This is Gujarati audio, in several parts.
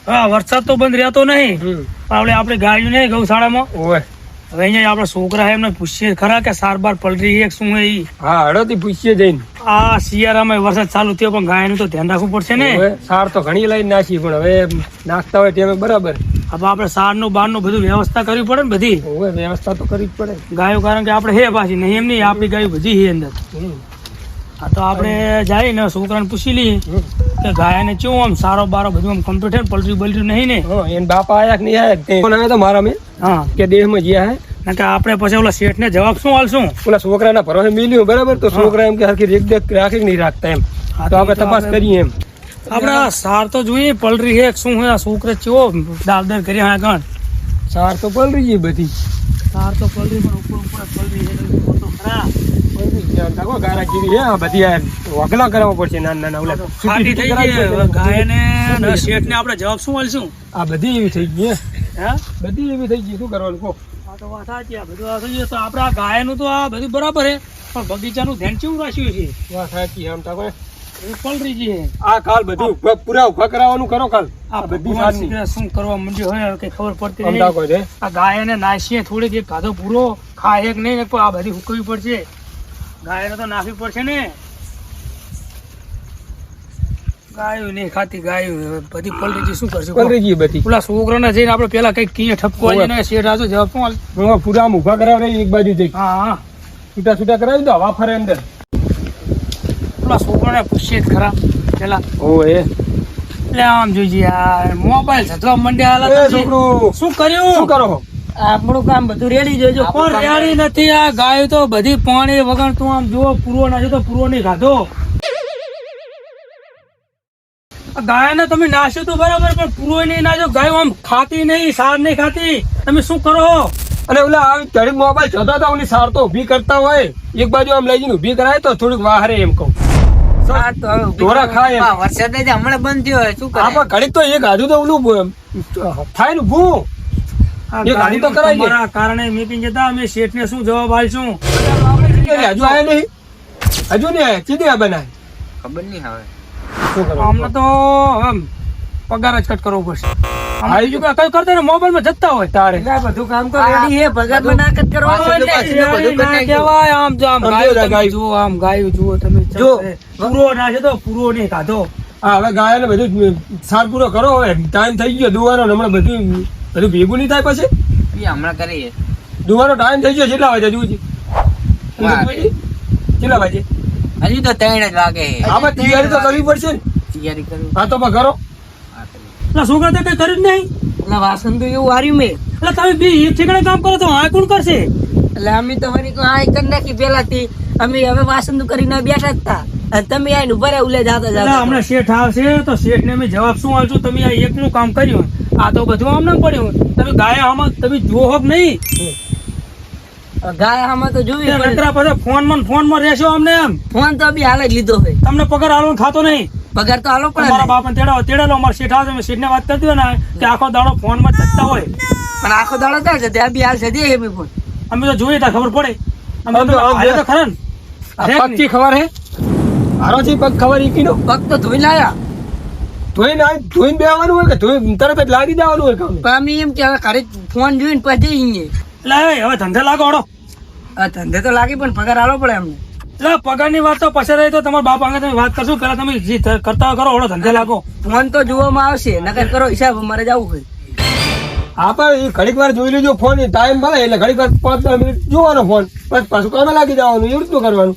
હા વરસાદ તો બંધ રહેતો નહીં. આપણે ગાયું નહીં ગૌશાળામાં. હવે અહીંયા આપડા છોકરા એમને પૂછીએ ખરા કે સાર બાર પલરી એક શું હે. હા હળોથી પૂછીએ જઈને. આ શિયાળામાં વરસાદ ચાલુ થયો પણ ગાયનું તો ધ્યાન રાખવું પડશે ને. સાર તો ઘણી લઈને નાખી પણ હવે નાખતા હોય તેમ બરાબર. હવે આપણે સારનું બારનું બધું વ્યવસ્થા કરવી પડે ને બધી. વ્યવસ્થા તો કરવી જ પડે. ગાયો કારણ કે આપણે હે પાછી નહીં એમ નહીં આપણી ગાયો બધી હે અંદર. હા તો આપણે જાય ને છોકરાને પૂછી લઈએ કે ગાયને કેવું આમ સારો બારો બધું આમ કમ્પ્લીટ પલટ્યું બલટ્યું નહીં ને. એને બાપા આયા કે નહીં આયા ફોન આવ્યો તો મારા મેં. હા કે દેહમાં જ્યાં હે કે આપણે પછી ઓલા શેઠ ને જવાબ શું આલશું. ઓલા છોકરાના ભરોસે મિલ્યું બરાબર તો છોકરા એમ કે હરખી રેખ દેખ રાખે નહીં રાખતા એમ. તો આપણે તપાસ કરીએ એમ. આપણે સાર તો જોઈએ પલરી હે શું હે છોકરા ચેવો દાલદર કરી હા ગણ. સાર તો પલરી ગઈ બધી. સાર તો પલરી પણ ઉપર ઉપર પલરી હે તો ખરા. વગલા કરવા પડશે નાના નાના ગાયને શેઠ ને આપણે જવાબ શું આલશું. આ બધી એવી થઈ ગઈ બધી એવી થઈ ગઈ શું કરવાનું કહો. તો વાત સાચી બધું તો આપણે આ ગાયનું તો આ બધું બરાબર છે પણ બગીચાનું ધ્યાન કેવું રાખ્યું છે. વાત સાચી આમ તો પલરી છે. આ કાલ બધું પૂરા ઉભા કરાવવાનું કરો કાલ. આ બધી શું કરવા માંડ્યો હોય કઈ ખબર પડતી નહીં. આ ગાયને નાસીએ થોડીક એક ખાધો પૂરો ખાય એક નહીં આ બધી હુકવી પડશે. ગાયને તો નાખવી પડશે ને. ગાયું નહીં ખાતી ગાયું બધી પલરી શું કરશે પલરી બધી. પેલા છોકરાને જઈને આપણે પેલા કઈક કીએ ઠપકો આવીને શેઠ આજો જવાબ શું પૂરા ઉભા કરાવે એક બાજુ જઈ. હા છૂટા છૂટા કરાવી દો હવા ફરે અંદર. પેલા છોકરાને પૂછીએ જ ખરા પેલા. એટલે આમ જોઈજે યાર મોબાઈલ જતવા મંડ્યા છોકરું શું કર્યું શું કરો. આપણું કામ બધું રેડી જોજો પણ રેડી નથી. આ ગાય તો બધી પાણી વગર તું આમ જો પૂરો નાખ્યો તો પૂરો નહીં ખાધો. ગાય ને તમે નાખ્યો તો બરાબર પણ પૂરો નહીં નાખ્યો. ગાયો આમ ખાતી નહીં સાર નહીં ખાતી. તમે શું કરો. અને ઓલા આવી ઘડીક મોબાઈલ જોતા હતા ઓલી સાર તો ઉભી કરતા હોય એક બાજુ આમ લઈ જઈને ઉભી કરાય તો થોડીક વાહરે એમ કહું. ઢોરા ખાય વરસાદ હમણાં બંધ થયો હોય શું કરે. ઘડીક તો એક હાજુ તો ઓલું થાય ને ભૂ કારણે મીટિંગ જતા અમે શેઠ ને શું જવાબ આલશું. હજુ આયા નહીં હજુ નહીં આયા ચીધી આ બનાય ખબર નહીં હવે. અમને તો પગાર જ કટ કરવો પડશે. બીજું કઈ કરતા ને મોબાઈલ માં જતા હોય તારે બધું કામ તો રેડી હે પગાર માં ના કટ કરવાનો. આમ જો આમ ગાયું જુઓ તમે જો પૂરો નાખે તો પૂરો નહીં ખાધો. હા હવે ગાય ને બધું સાર પૂરો કરો હવે ટાઈમ થઈ ગયો દુવાનો હમણાં બધું ભેગું નહીં થાય પછી હમણાં કરીએ. દુવાનો ટાઈમ થઈ ગયો કેટલા વાગે જવું છે કેટલા વાગે હજુ તો 3 જ વાગે. આમાં તૈયારી તો કરવી પડશે ને. તૈયારી કરવી. હા તો કરો. છોકરા તો કઈ કર્યું જ નહીં. એટલે વાસણ તો એવું હાર્યું મેં. એટલે તમે બે એક ઠેકાણે કામ કરો તો આ કોણ કરશે. એટલે અમે તો વળી આ કરી નાખી પેલાથી. અમે હવે વાસણ કરીને બેઠા જ હતા. તમે આઈને ઉભા રહ્યા ઉલે જાતા જાતા. હમણાં શેઠ આવશે તો શેઠ ને અમે જવાબ શું આલશું. તમે આ એકનું કામ કર્યું આ તો બધું આમ ના પડ્યું. તમે ગાય આમાં તમે જુઓ હોક નહીં. ગાય આમાં તો જોવી પછી ફોન માં રહેશો અમને એમ. ફોન તો બી હાલ જ લીધો હોય. તમને પગાર હાલવાનો ખાતો નહીં. પગાર તો હાલો પણ મારા બાપ તેડેલો અમારા શેઠ આવે શેઠ ને વાત કરતી હોય ને કે આખો દાડો ફોન માં જતા હોય. પણ આખો દાડો ક્યાં છે ત્યાં બી હાલ છે દે ફોન. અમે તો જોઈએ ત્યાં ખબર પડે. અમે તો ખરા ને પગ થી ખબર હે હારો થી પગ ખબર ઈકીનો પગ તો ધોઈ લાયા. ધોઈને બેવાનું હોય કે ધોઈ તરત જ લાગી દેવાનું હોય કામ. પણ અમે એમ કે હવે ઘરે ફોન જોઈને પછી એટલે હવે ધંધે લાગો હડો. ધંધે તો લાગી પણ પગાર આલો પડે અમને. એટલે પગાર ની વાત તો પછી રહી તો તમારા બાપ અંગે તમે વાત કરશો. પેલા તમે જે કરતા કરો હડો ધંધે લાગો. ફોન તો જોવામાં આવશે નકર કરો હિસાબ અમારે જવું હોય. હા પણ ઘડીક વાર જોઈ લેજો ફોન ટાઈમ મળે એટલે ઘડીક વાર 5-10 મિનિટ જોવાનો ફોન પછી પાછું કામે લાગી જવાનું એવું જ કરવાનું.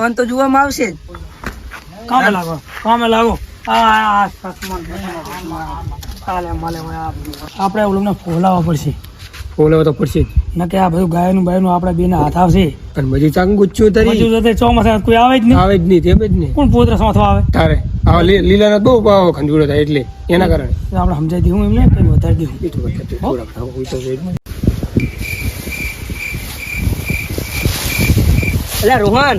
ફોન તો જોવામાં આવશે જ. કામે લાગો આપડે ઓલું ફોલાવવા પડશે. ફોલાવવા તો પડશે જ ના કે આ બધું ગાયનું બાયનું આપડા બે ના હાથ આવશે. પણ બધું ચાંગ ગુચ્છું તરી ચોમાસા કોઈ આવે જ નહીં તેમ જ નહીં. કોણ પોતરા સમાથવા આવે તારે લીલા ના બહુ ખંજુડો થાય એટલે એના કારણે આપડે સમજાઈ દઉં એમને કઈ વધારી દઉં. એટલે રોહન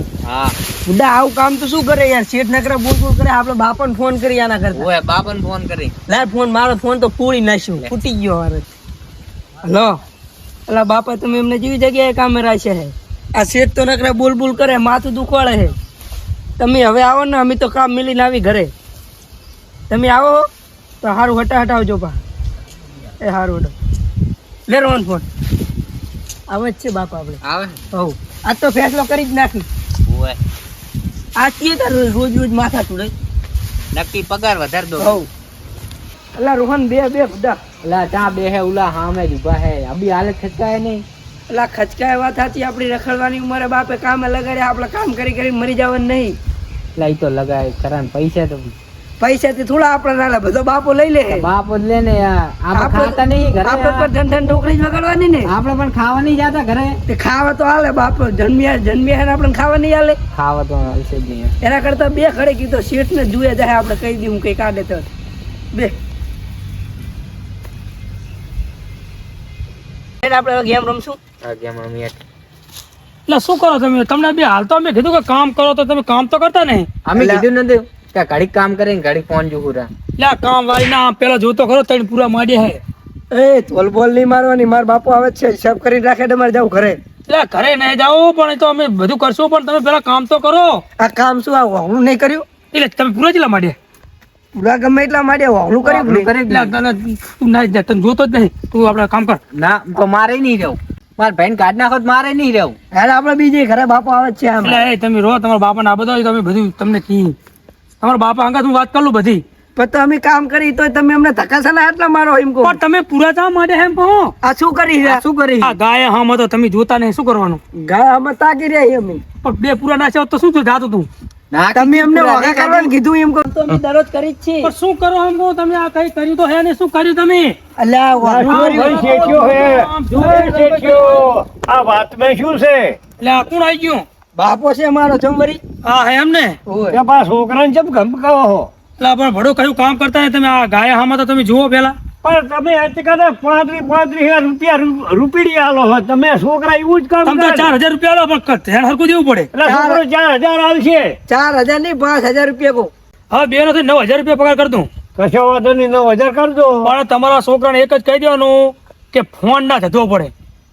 બુડા આવું કામ તો શું કરે યાર. શેઠ નકરા બોલ કરે આપડે બાપા ને ફોન કરી આના કરતા. ઓય બાપા ને ફોન કરી લે ફોન મારો ફોન તો ફોડી નાખ્યો ફૂટી ગયો મારે. હલો એટલે બાપા તમે એમને જેવી જગ્યાએ કામે રાખે છે. આ શેઠ તો નકરા બોલ કરે માથું દુખવાડે છે. તમે હવે આવો ને અમે તો કામ મિલીને આવી ઘરે. તમે આવો તો તો હારું હટાવજો પા એ હારું હટાવ લે રોહન ફોન આવે જ છે બાપ આપણે આવે હવ આજ તો ફેસલો કરી જ નાખી ઓય આ કે તાર રોજ રોજ માથા તુડે નક્કી પગાર વધાર દો હવ અલા રોહન બે બધા અલા ચા બે હે ઉલા હામે જ ઉભા હે અભી હાલત ખચકાય નહીં અલા ખચકાય વાત સાચી આપણી રખડવાની ઉંમરે બાપે કામે લગાડ્યા આપણે કામ કરી મરી જવાનું નહીં લઈ તો લગાય ખરા પૈસા તો પૈસાથી થોડા આપણે નાલા બધો બાપો લઈ લે બાપ જ લે ને યાર આપણે ખાતા નહીં ઘરે આપણે પર ઢંઢન ઢોકળી જ વગાડવાની ને આપણે પણ ખાવા નહીં જાતા ઘરે તે ખાવા તો હાલે બાપ જન્મ્યા હે ને આપણે ખાવા નહીં હાલે ખાવા તો હશે જ નહીં એના કરતા બે ખડે કીધો શેઠ ને જુએ જાય આપણે કહી દઉં કઈ કાઢે તો બે આપણે ગેમ રમશું ગેમ રમી એટલે શું કરો તમે તમને બે હાલ તો અમે કીધું કે કામ કરો તો તમે કામ તો કરતા નહીં અમે કીધું નથી કે ઘડીક કામ કરે ને ઘડીક ફોન જો પૂરા એટલે આ કામ વાળી ના પેલા જોતો ખરો તને પૂરા માંડ્યા હે એ તોલ બોલ નહીં મારવાની માર બાપુ આવે છે હિસાબ કરીને રાખે તમારે જાવ ઘરે એટલે ઘરે નહીં જાઓ પણ એ તો અમે બધું કરશું પણ તમે પેલા કામ તો કરો આ કામ શું આ વાહણું નહીં કર્યું એટલે તમે પૂરા જેટલા માંડ્યા પૂરા ગમે એટલા માટે વાહણું કર્યું એટલે તું ના જા, તને જોતો જ નહીં તું આપણે કામ કર ના તો મારે નહીં રહેવું મારા ભાઈને કાઢ નાખો તો મારે નહીં રહેવું હેડ આપણે બીજે ઘરે બાપુ આવે છે આમ એટલે એ તમે રો તમારા બાપાને આ બધા તમે બધું તમને કી તમારા બાપા અંગત હું વાત કરું બધી પણ તો અમે કામ કરી તો તમે અમને ધક્કાસા આટલા મારો એમ કહો પણ તમે પૂરા થવા માટે એમ કહો આ શું કરી રહ્યા શું કરી આ ગાય હામ તો તમે જોતા નહીં શું કરવાનું ગાય અમે તાકી રહ્યા અમે પણ બે પૂરા નાખ્યા હોત તો શું થયું જાતું તું ના તમે અમને વગા કરવાનું કીધું એમ કહો તો અમે દરરોજ કરી જ છીએ પણ શું કરો એમ કહો તમે આ કઈ કર્યું તો હે ને શું કર્યું તમે અલ્યા આ વાતમાં શું છે એટલે આ કોણ આવી ગયું બાપો છે મારો ચંબરી હા હે એમ ને કે બા છોકરાને ચમ ગમકાવો છો? એટલે પણ ભડો કયું કામ કરતા નહીં તમે આ ગાય હામાં તો તમે જુઓ પેલા પણ તમે અત્યારે 35,000 રૂપિયા રૂપીડી આલો છો તમે છોકરા એવું જ કામ તમે તો કરે 4,000 રૂપિયા આલો પણ ધ્યાન હરખું દેવું પડે એટલે છોકરો 4,000 આવશે 4,000 નહીં 5,000 રૂપિયા કહું હવે બે નથી 9,000 રૂપિયા પગાર કર દઉં કશો વાંધો નહીં 9,000 કરજો પણ તમારા છોકરાને એક જ કહી દેવાનું કે ફોન ના જતો પડે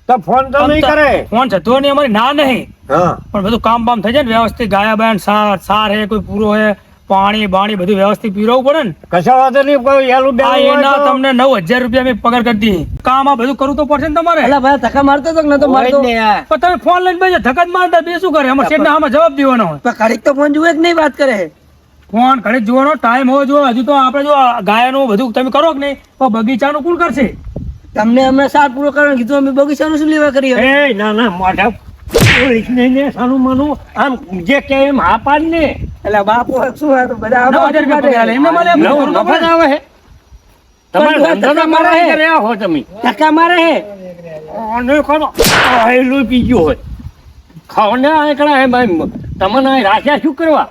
તો ફોન તો નહીં કરે ફોન જતો નહીં અમારી ના નહીં હા પણ બધું કામ બામ થઈ જાય ને વ્યવસ્થિત ગાયા બાયન સાર હે કોઈ પૂરો હે પાણી બાણી બધું વ્યવસ્થિત પીરવવું પડે ને કશો વાંધો નહીં કોઈ યાલું આ બેલું એના હોય તો તમને 9,000 રૂપિયા મેં પગાર કરી દી કામ આ બધું કરવું તો પડશે ને તમારે અલા ભાઈ ધક્કા મારતો તો કે નતો હોય જ મારતો ને યાર પણ તમે ફોન લઈને બેસો ધક્કા જ મારતા બે શું કરે અમારે શેઠને આમાં જવાબ દેવાનો હોય પણ ઘડીક તો ફોન જુએ કે નહીં વાત કરે ફોન ઘડીક જોવાનો ટાઈમ હોવો જોઈએ હજુ તો આપણે જો ગાયનું બધું તમે કરો કે નહીં તો બગીચાનું કોણ કરશે તમને અમે સાર પૂરો કરવાનું કીધું અમે બગીચાનું શું લેવા કરીએ એ ના ના મોઢા પોલીસ ને સાનું માનું આમ જે કે એમ હા પાડ ને એટલે બાપુ શું આ તો બધા 9,000 રૂપિયા પગાર આલે. એમને મળે એમ નવ કરવું તો મફત પડે. આવે હે તમારે પણ ધંધો ધક્કા મારા મારે. કર્યા હો તમે ધક્કા મારે હે અને કરો આયેલું પીજો હોય ખાવ ને આંકડા હે ભાઈ તમને અહીં રાખ્યા શું કરવા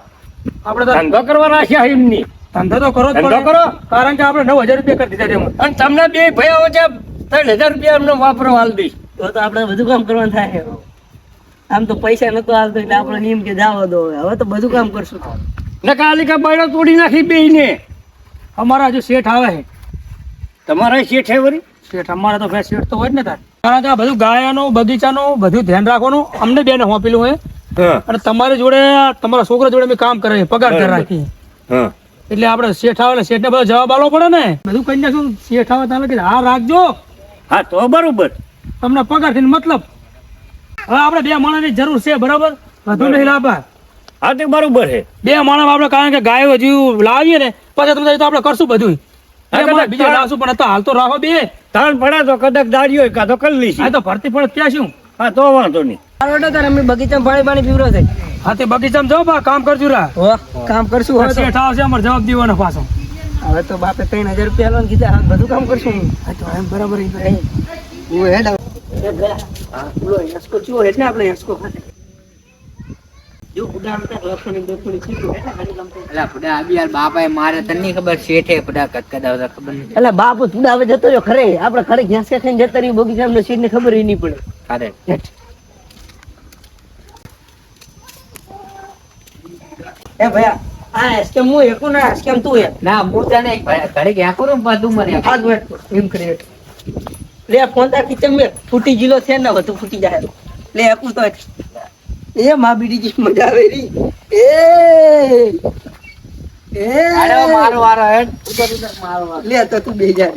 આપણે તો ધંધો કરવા રાખ્યા હે એમની ધંધો તો કરો જ ધંધો પડે. કરો. કારણ કે આપણે 9,000 રૂપિયા કરી દીધા છે અને તમને બે ભાઈઓ છે 3,000 રૂપિયા એમને વાપરવા હાલ દઈશ તો આપણે બધું કામ કરવાનું થાય છે. આમ તો પૈસા નતો હાલતો એટલે આપણે એમ કે જાવ દો હવે તો બધું કામ કરશું ને કાલી કા બાયડો તોડી નાખી બે ને અમારા હજુ શેઠ આવે છે તમારા શેઠ હે વળી શેઠ અમારા તો ભાઈ શેઠ તો હોય જ ને તાર કારણ કે આ બધું ગાયાનું બગીચાનું બધું ધ્યાન રાખવાનું અમને બેને હોંપેલું હોય હા અને તમારી જોડે તમારા છોકરા જોડે અમે કામ કરે પગાર કરી રાખીએ હા એટલે આપણે શેઠ આવે એટલે શેઠને બધો જવાબ આલવો પડે ને બધું કઈ નાખું શેઠ આવે તમે કે હા રાખજો હા તો બરોબર તમને પગાર થઈને મતલબ હવે આપણે બે માણસની જરૂર છે બરાબર વધુ નહીં લાવવા હા તે બરોબર છે બે માણસ આપણે કારણ કે ગાયો હજુ લાવીએ ને પછી તમને તો આપણે કરશું બધું હા, કદાચ બીજે લાવશું પણ અત્યારે હાલ તો રાખો બે તાણ પડે તો કદાચ દાડી હોય કાં તો કરી લઈશું આ તો ભરતી પડે ક્યાં શું હા તો વાંધો નહીં હારો તારે અમે બગીચામાં પાણી પીવરો છે હા તે બગીચામાં જાઓ બા કામ કરજો રા હો કામ કરશું હવે તો. શેઠ આવશે અમારે જવાબ દેવાનો પાછો હવે તો બાપે 3,000 રૂપિયા આલવાનું કીધા હવે બધું કામ કરશું હા તો એમ બરાબર હું હેડ બોલો યસકો ચૂ એટલે આપણે યસકો ખાતે જો ઉડામ તક લખણી દોખણી ચીકુ એટલે ગાડી લંપો અલા પડા આબી યાર બાપાએ મારે તને નહીં ખબર શેઠે પડા કદકદાવતા ખબર નહીં એટલે બાપુ તું હવે જતો રહ્યો ખરે આપણે ખરે ઘેંસ કે ખાઈને જતા રહ્યું બગીચામાં સીટ ને ખબર ય નહીં પડે ખારે એ ભયા આ એસકેમ હું એકું ના એસકેમ તું એક ના હું તને એક ઘડીક આખું રૂમ પાછું મરે હાથ વેટ એમ કરી લે ફોન તા કિચન મે ફૂટી જીલો છે ને વધુ ફૂટી જાય લે એકું તો એ માં બીડી જી મજા આવે રી એ અરે મારો વારો હેડ ઉધર મારો વારો લે તો તું બેહી જા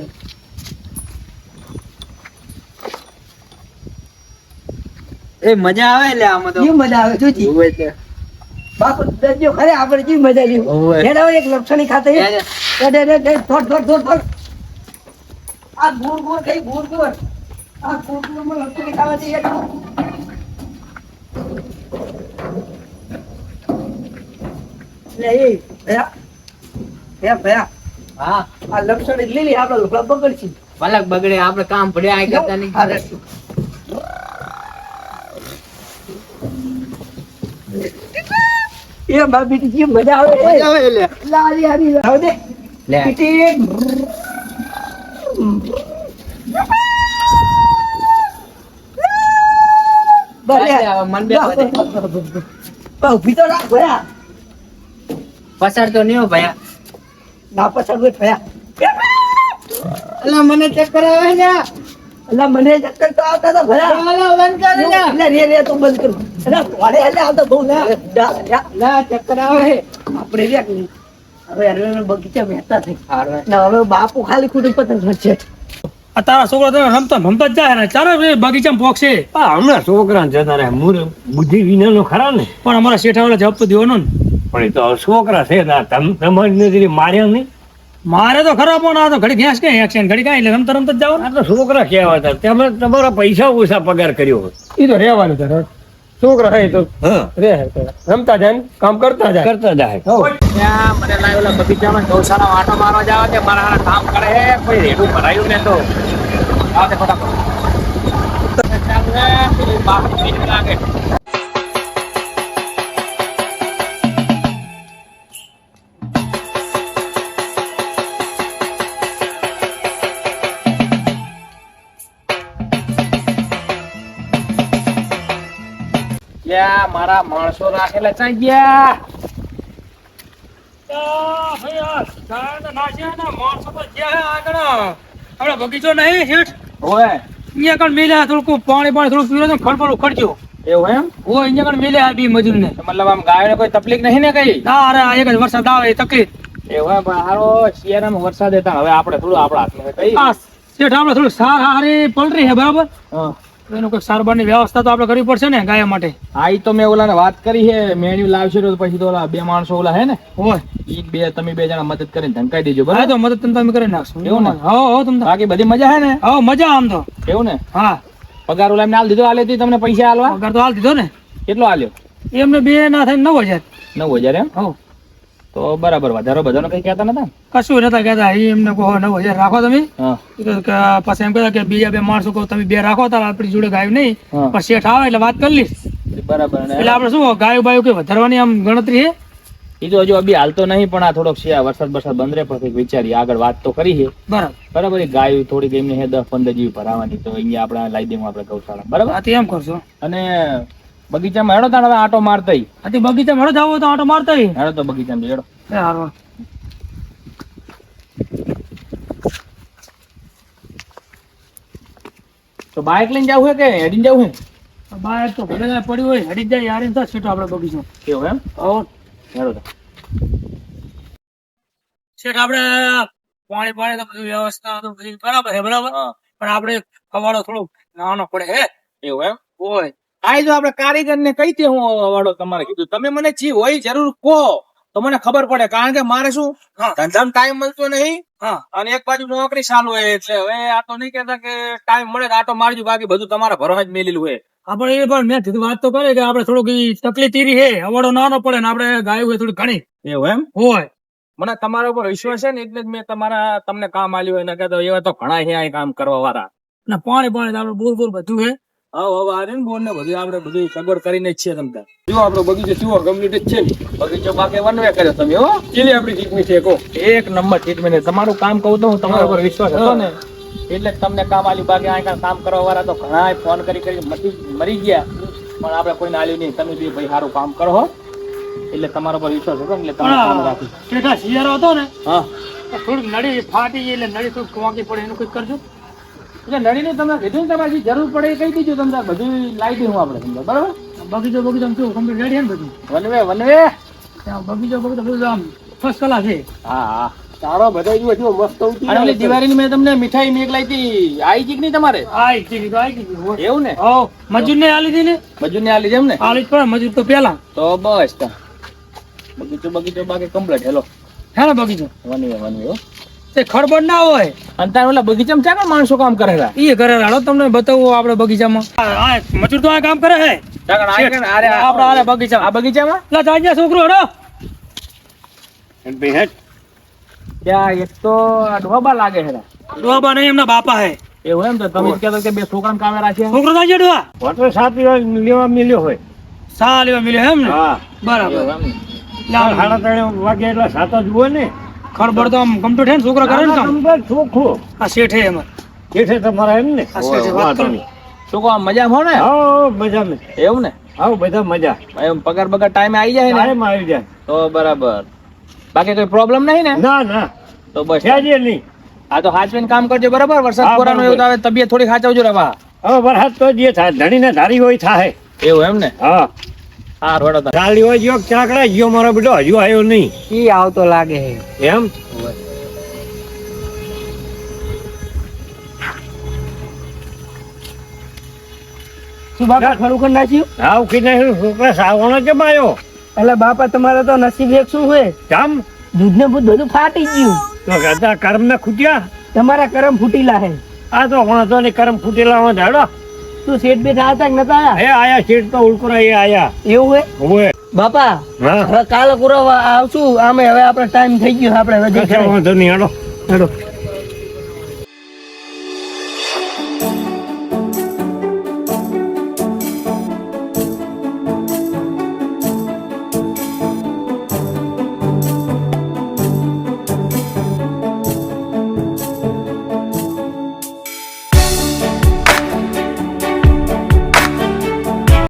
એ મજા આવે લે આમાં તો કેવી મજા આવે જોજી હોય છે બાપુ દરજો ખરે આપણે કેવી મજા લીધી ઓવે. હેડ હવે એક લક્ષણી ખાતે હેડ. થોડ આ ગોળ ગોળ કઈ ગોળ ગોળ આ ગોળ ગોળમાં લક્ષણી ખાવા જઈએ લે એ ભયા ભયા હા આ લક્ષણી લીલી આપણે લુગડા બગડશે પલક બગડે આપણે કામ પડ્યા આ કરતા નહીં આ રસ્તો. એ મારી બેટી કેવી મજા આવે મજા આવે લે લારી હારી લાવ દે લે બેટી બસ લે, હવે મન બે વધે. ઉભી તો રાખ ભયા પસાર તો નહીં હો ભયા ના પછાડ ભયા અલા મને ચક્કર આવે છે અલા મને ચક્કર તો આવતા હતા ભયા અલા બંધ કર લે એટલે રે તું બંધ કર અલા તોડે એટલે આવતા બહુ લા ચક્કર આવે આપણે રે હવે અરે બગીચા મહેતા થઈ હારવા ને હવે બાપુ ખાલી ખોટું પતંગ છે આ તારા છોકરા તો રમતા રમતા જ જાય ને ચાલો એ બગીચામાં પોકશે હમણાં છોકરા જતા રહ્યા મૂળ બુદ્ધિ વિનાનો ખરા ને પણ અમારા શેઠાવાળા જવાબ તો દેવાનો ને પણ એ તો છોકરા છે તમારી નજરે માર્યા નહીં મારે તો ખરા પણ આ તો ઘડી ગેસ ક્યાં એક્શન ઘડી કાંઈ એટલે રમતા રમતા જ જાવ આ તો છોકરા કેવા હતા તમે તમારા પૈસા ઓછા પગાર કર્યો હોય એ તો રહેવાનું છે છોકરા હોય તો હા રહે રમતા જાય ને કામ કરતા જાય કરતા જાય ત્યાં મને લાવેલા બગીચામાં ગૌશાળા આટો મારવા જાવ છે મારા હારા કામ કરે હે કોઈ રેડું ભરાયું ને તો આવ તે ફટાફટ ચાલ રે પેલી બાપ પીને લાગે લ્યા મારા માણસો રાખેલા ચાઈ ગયા આપડે બગીચો નહીં શેઠ ઓય અહીંયા કણ મેલ્યા થોડું પાણી થોડું પીવો તો ખડપડ ઉખડજો એવું એમ ઓ અહીંયા કણ મેલ્યા બી મજૂર ને તો મતલબ આમ ગાયોને કોઈ તકલીફ નહીં ને કઈ ના અરે આ એક જ વરસાદ આવે એ તકલીફ એવું એમ પણ હારો શિયાળામાં વરસાદ હતા હવે આપણે થોડું આપણા હાથમાં હોય. કઈ આ શેઠ આપણે થોડું સાર હારી પલરી છે બરાબર હા એનું કોઈ સારવારની વ્યવસ્થા તો આપણે કરવી પડશે ને ગાય માટે હા ઈ તો મેં ઓલાને વાત કરી છે મેન્યુ લાવશે તો પછી તો ઓલા બે માણસો ઓલા હે ને હોય ઈ બે તમે બે જણા મદદ કરીને ધંકાઈ દેજો હા બરાબર તો મદદ તમે કરી નાખશું એવું ને? હો તમ બાકી બધી મજા હે ને હો મજા આમ તો એવું ને હા પગાર ઓલા એમને હાલ દીધો હાલે તી તમને પૈસા હાલવા પગાર તો હાલ દીધો ને કેટલો હાલ્યો એમને બે ના થાય 9000 9,000 એમ હો તો બરાબર વધારો બધાનો કઈ કહેતા નતા ને? કશું નતા કહેતા એ એમને કહો 9000 રાખો તમે હા એ તો કે પછી એમ કહેતા કે બીજા બે માણસો કહો તમે બે રાખો તાર આપણી જોડે ગાય નહીં હા. પછી શેઠ આવે એટલે વાત કરી લઈશ બરાબર ને એટલે આપણે શું ગાયો બાયો કે વધારવાની આમ ગણતરી છે ઈ તો હજુ અભી હાલતો નહીં પણ આ થોડોક છે વરસાદ બરસાદ બંધ રહે પછી વિચારી આગળ વાત તો કરી છે બરાબર બરાબર એ ગાયો થોડીક એમને હે 10-15 જેવી ભરાવાની તો અહીંયા આપણે લાવી દેવું આપણે ગૌશાળા બરાબર આ તો એમ કરશો અને બગીચામાં હેડો તાણ હવે આટો મારતા ઈ. આ બગીચા મળો જાવ તો આટો મારતા હોય. હેડો તો બગીચામાં હેડો એ હારું. તો બાઇક લઈને જવું હે કે હેડીને જવું હે બાર તો ઘરે જાય પડ્યું હોય હડી જાય યાર એમ થાય છેટો આપણે બગીચો કેવું એમ હો હેડો તો શેઠ આપણે પાણી તો બધી વ્યવસ્થા તો બધી બરાબર છે બરાબર પણ આપણે કવાડો થોડો નાનો પડે હે એવું એમ હોય આઈ જો આપણે કારીગર ને કઈ તે હું વાળો તમારે કીધું તમે મને જી હોય જરૂર કહો તો મને ખબર પડે કારણ કે મારે શું હા. ધંધામાં ટાઈમ મળતો નહીં હા અને એક બાજુ નોકરી ચાલુ હોય એટલે હવે આ તો નહીં કહેતા કે ટાઈમ મળે તો આટો મારજો બાકી બધું તમારા ભરોસે જ મેલેલું હોય આપણે એ પણ મેં કીધું વાત તો કરે કે આપણે થોડુંક ઈ તકલીફ તીરી છે અવાડો નાનો પડે ને આપણે ગાયું હોય થોડી ઘણી એવું એમ હોય મને તમારા ઉપર વિશ્વાસ છે ને એટલે જ મેં તમને કામ આલ્યું હોય ને કહેતો એવા તો ઘણા છે આ કામ કરવા વાળા ને પાણી તો આપણે બોર બધું છે હવે આ ને બોલ ને બધું આપણે બધું સગવડ કરીને જ છીએ તમને જો આપણો બગીચો કેવો કમ્પ્લીટ જ છે ને બગીચો બાકી વનવે કર્યો તમે હો કેવી આપણી ટ્રીટમેન્ટ છે કહો એક નંબર ટ્રીટમેન્ટ તમારું કામ કહું તો હું તમારા ઉપર વિશ્વાસ હતો ને એટલે જ તમને કામ આલ્યું બાકી આ કામ કરવા વાળા તો ઘણા ફોન કરી મરી ગયા પણ આપણે કોઈને આલ્યું નહીં તમે બી ભાઈ સારું કામ કરો હો એટલે તમારા ઉપર વિશ્વાસ હતો ને એટલે તમે કામ રાખ્યું શેઠા શિયાળો હતો ને હા તો થોડીક નળી ફાટી ગઈ એટલે નળી થોડીક વાંકી પડે એનું કંઈક કરજો એટલે નડીને તમે કીધું ને તમારી જે જરૂર પડે એ કહી દીધું તમને બધું લાવી દઉં આપણે તમને બરાબર બગીચો કેવું કમ્પ્લીટ રેડી છે ને બધું વનવે ત્યાં બગીચો બધું આમ ફર્સ્ટ ક્લાસ છે. હા હા તારો બધા જો જો મસ્ત ઉતરી અને ઓલી આવે. દિવાળીની મેં તમને મીઠાઈ મેક લાવી હતી આઈ જી કે નહીં તમારે આઈ ગઈ તો આઈ ગઈ. એવું ને ઓ મજૂર ને આલી હતી ને મજૂરને આલી છે એમ ને આલી જ પડે મજૂર તો પેલા તો બસ તા બગીચો બાકી કમ્પ્લીટ હેલો હે ને બગીચો વનવી હો તે ખડબડ ના હોય અને તાર ઓલા બગીચામાં ક્યાં કણ માણસો કામ કરે છે એ ઘરે હાલો તમને બતાવું આપણે બગીચામાં આ મજૂર તો આ કામ કરે હે આપડા આરે બગીચામાં આ બગીચામાં લા જાજ્યા છોકરો હેડો બે હેડ. ત્યાં એક તો આ ડોબા લાગે છે ડોબા નહીં એમના બાપા હે એવું એમ તો તમે જ કહેતા કે બે છોકરાને કામે રાખ્યા છોકરો જાજ્યા ડોહા વોટર સાત લેવા મિલ્યો હોય. સા લેવા મિલ્યો એમ ને હા બરાબર એવું એમ ને. લાવ. સાડા 3 વાગે એટલે 7 જ હોય ને. ખડબડ તો આમ કમ્પ્લીટ હે ને છોકરા કરે ને કામ નંબર ચોખ્ખો. આ શેઠ હે એમાં કેઠે તમારા એમ ને. આ શેઠ હે, વાત કરો. શું કહો આમ મજા હો ને આવો મજા મેં. એવું ને આવો બધા મજા. એમ પગાર બગાર ટાઈમે આવી જાય ને ટાઈમ આવી જાય. તો બરાબર બાકી કોઈ પ્રોબ્લેમ નહીં ને ના ના તો બસ છે જ નહીં. આ તો હાચવીને કામ કરજો બરાબર વરસાદ હા, પોરાનો એવું તો આવે તબિયત થોડી સાચવજો રવા હવે વરસાદ તો જે થાય ધણીને ધારી હોય થાય. એવું એમ ને હા હા રોડો તો ચાલી હોય ગયો ચાકડા ગયો મારો બેટો હજુ આવ્યો નહીં. ઈ આવતો લાગે હે એમ શું બાપા ખરું કરી નાખ્યું હા ઉખી નાખ્યું છોકરા સાવણો કેમ આવ્યો? એટલે બાપા તમારે તો નસીબ એક શું હોય જામ દૂધ ને બૂધ બધું ફાટી ગયું તો ગાતા કર્મ ને ખૂટ્યા. તમારા કરમ ફૂટીલા હે આ તો ભણતો ને કર્મ ફૂટેલા હોય ધાડો. તું શેઠ બેઠ આવતા કે નતા આયા? એ આયા શેઠ તો ઉલકુરા એ આયા એવું હે હોય. બાપા હા હવે કાલે કુરવા આવશું આમે હવે આપણે ટાઈમ થઈ ગયો આપણે હવે કશો વાંધો નહીં હેડો હેડો